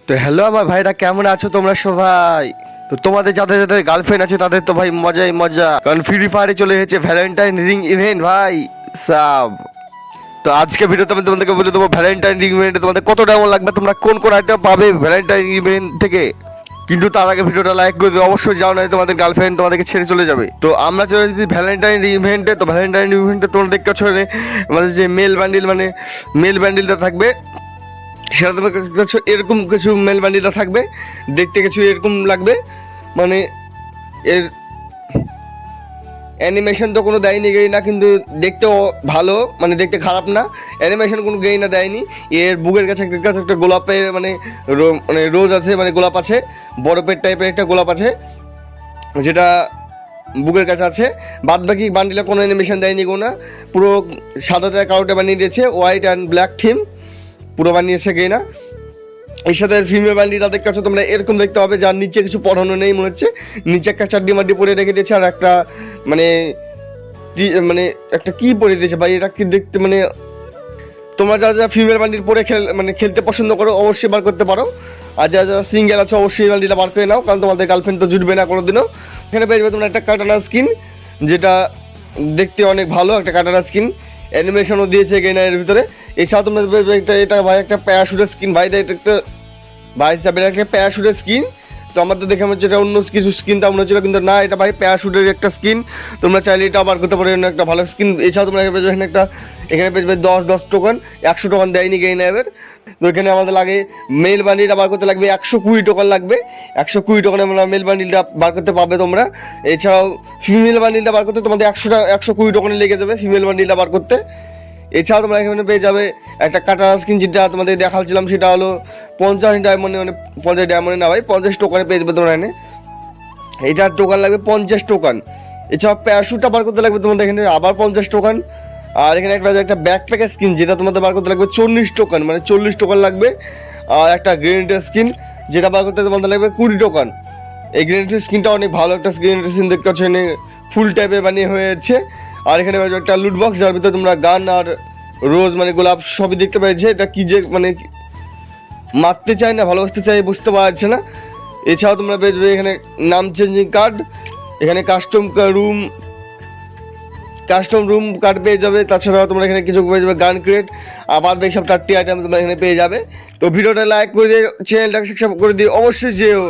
তো হ্যালো আমার ভাইরা, কেমন আছো তোমরা সবাই? তো তোমাদের যাদের যাদের গার্লফ্রেন্ড আছে তাদের তো ভাই মজাই মজা, কারণ ফ্রি ফায়ারে চলে এসেছে ভ্যালেন্টাইন রিং ইভেন্ট ভাই সাব। তো আজকে ভিডিওতে আমি তোমাদেরকে বলে দেবো ভ্যালেন্টাইন রিং ইভেন্টে তোমাদের কত ডায়মন্ড লাগবে, তোমরা কোন কোন আইটেম পাবে ভ্যালেন্টাইন ইভেন্ট থেকে। কিন্তু তার আগে ভিডিওটা লাইক করে দিও অবশ্যই, যাও না তোমাদের গার্লফ্রেন্ড তোমাদেরকে ছেড়ে চলে যাবে। তো আমরা চলে এসেছি ভ্যালেন্টাইন ইভেন্টে। তো ভ্যালেন্টাইন ইভেন্টে তোমরা দেখতে পাচ্ছ আমাদের যে মেল বান্ডিল, মানে মেল বান্ডিলটা থাকবে, সেটা তোমার কাছে এরকম কিছু মেল বান্ডিলটা থাকবে, দেখতে কিছু এরকম লাগবে। মানে এর অ্যানিমেশন তো কোনো দেয়নি গেই না, কিন্তু দেখতেও ভালো, মানে দেখতে খারাপ না, অ্যানিমেশন কোনো গেই না দেয়নি। এর বুকের কাছে একটা গোলাপের মানে মানে রোজ আছে, মানে গোলাপ আছে, বরফের টাইপের একটা গোলাপ আছে যেটা বুকের কাছে আছে। বাদ বাকি বান্ডিলে কোনো অ্যানিমেশন দেয়নি কোনো না, পুরো সাদাতে কালোটা বানিয়ে দিয়েছে, হোয়াইট অ্যান্ড ব্ল্যাক থিম পুরো বানিয়েছে গেই না। এর সাথে ফিমেল বান্ডিলটা দেখতে পাচ্ছ তোমরা, এরকম দেখতে হবে, যার নিচে কিছু পড়ানো নেই মনে হচ্ছে, নিচে একটা চাড্ডি মাড্ডি পরে রেখে দিয়েছে, আর একটা মানে মানে একটা কি পরে দিয়েছে ভাই, এটা কি দেখতে মানে তোমরা যারা যারা ফিমেল বান্ডিল পরে খেলতে পছন্দ করো অবশ্যই বার করতে পারো, আর যারা যারা সিঙ্গেল আছে অবশ্যই বান্ডিলটা বার করে নাও, কারণ তোমাদের গার্লফ্রেন্ড তো জুটবে না কোনোদিনও। এখানে পেয়ে যাবে তোমরা একটা কাটানা স্কিন, যেটা দেখতে অনেক ভালো, একটা কাটানা স্কিন, অ্যানিমেশনও দিয়েছে গেনারের ভিতরে। এছাড়াও তোমরা এটা ভাই একটা প্যারাশুটের স্কিন, ভাই এটা একটা ভাই হিসাবে একটা প্যারাশুটের স্কিন। তো আমাদের দেখে মনে হচ্ছে এটা অন্য কিছু স্কিনটা মনে হচ্ছিল, কিন্তু না, এটা ভাই প্যারাশুটের একটা স্কিন। তোমরা চাইলে এটা বার করতে পারো, একটা ভালো স্কিন। এছাড়াও তোমরা এখানে একটা এখানে পেয়ে যাবে 10 টোকন, 100 টোকন দেয়নি গেইনারের। তো এখানে আমাদের লাগে মেল বান্ডিলটা বার করতে লাগবে 120 টোকন লাগবে, 120 টোকনে আমরা মেল বান্ডিলটা বার করতে পারবে তোমরা। এছাড়াও ফিমেল বান্ডিলটা বার করতে তোমাদের 120 টোকনে লেগে যাবে ফিমেল বান্ডিলটা বার করতে। এছাড়াও তোমরা এখানে পেয়ে যাবে একটা কাটার স্কিন, যেটা তোমাদের দেখাচ্ছিলাম, সেটা হলো 50 ডায়মন্ডে, মানে 50 ডায়মন্ডে না ভাই, 50 টোকনে পেয়ে যাবে তোমরা এখানে। এইটার টোকন লাগবে 50 টোকন। এছাড়াও প্যারাশুটটা বার করতে লাগবে তোমাদের এখানে আবার 50 টোকন। আর এখানে একটা ব্যাকপ্যাকের স্কিন, যেটা তোমাদের বার করতে লাগবে 40 টোকন, মানে 40 টোকন লাগবে। আর একটা গ্রেনেডের স্কিন, যেটা বার করতে তোমাদের লাগবে 20 টোকন। এই গ্রেনেডের স্কিনটা অনেক ভালো একটা গ্রেনেডের স্কিন, দেখতে পাচ্ছ এখানে ফুল টাইপের বানিয়ে হয়েছে। আর এখানে একটা লুট বক্স, যার ভিতরে তোমরা গান আর রোজ মানে গোলাপ সবই দেখতে পেয়েছে। এটা কি যে মানে মারতে চাই না ভালোবাসতে চাই বুঝতে পারা যাচ্ছে না। এছাড়াও তোমরা পেয়ে এখানে নাম চেঞ্জিং কার্ড, এখানে কাস্টম রুম কার্ড পেয়ে যাবে। তাছাড়াও তোমরা এখানে কিছু পেয়ে যাবে গান ক্রেট, আবার বেশ সব 4টি আইটেম তোমরা এখানে পেয়ে যাবে। তো ভিডিওটা লাইক করে দিয়ে চ্যানেলটাকে সাবস্ক্রাইব করে দিয়ে অবশ্যই যেও।